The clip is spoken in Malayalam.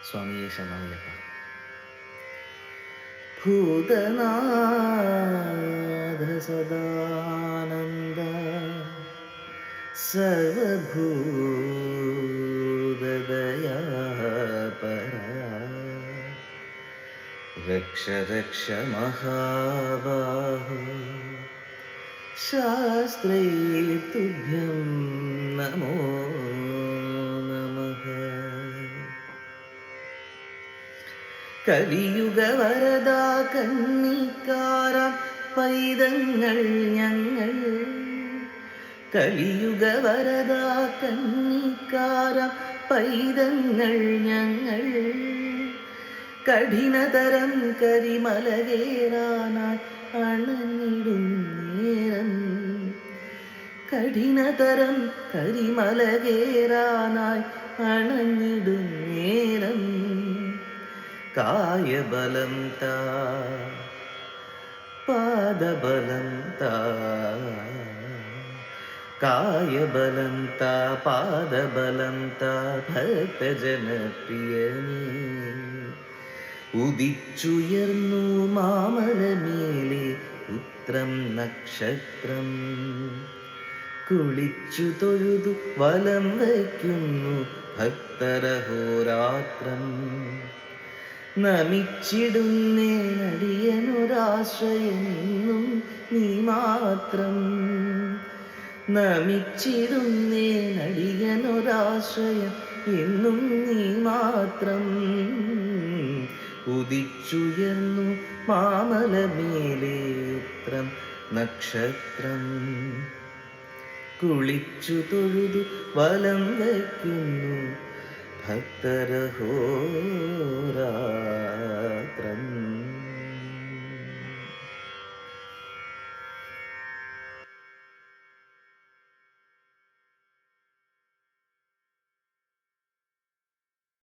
സ്വാമിയെ ശരണമയ്യപ്പ. ഭൂതനാഥ സദാനന്ദ സർവഭൂതദയാപര രക്ഷ രക്ഷ മഹാബാഹോ ശാസ്ത്രേ തുഭ്യം നമോ നമഃ. കലിയുഗ വരദാ കന്നിക്കാര പൈതങ്ങൾ ഞങ്ങൾ, കലിയുഗ വരദാ കന്നിക്കാര പൈതങ്ങൾ ഞങ്ങൾ, കഠിനതരം കരിമലകേറാനായി അണഞ്ഞിടും നേരം, കഠിനതരം കരിമലകേറാനായി അണഞ്ഞിടും നേരം, കായബലം താ പാദബലം താ, കായബലം താ പാദബലം താ ഭക്തജനപ്രിയനേ. ഉദിച്ചുയർന്നു മാമലമേലെ ഉത്രം നക്ഷത്രം, കുളിച്ചു തൊഴുതു വലം വയ്ക്കുന്നു ഭക്തരഹോരാത്രം. നമിച്ചിടുന്നേനടിയനൊരാശ്രയമെന്നും നീ മാത്രം, നമിച്ചിടുന്നേനടിയനൊരാശ്രയം എന്നും നീ മാത്രം. ഉദിച്ചുയർന്നു മാമലമേലെ ഉത്രം നക്ഷത്രം, കുളിച്ചു തൊഴുതു വലം വയ്ക്കുന്നു ഭക്തരഹോരാത്രം.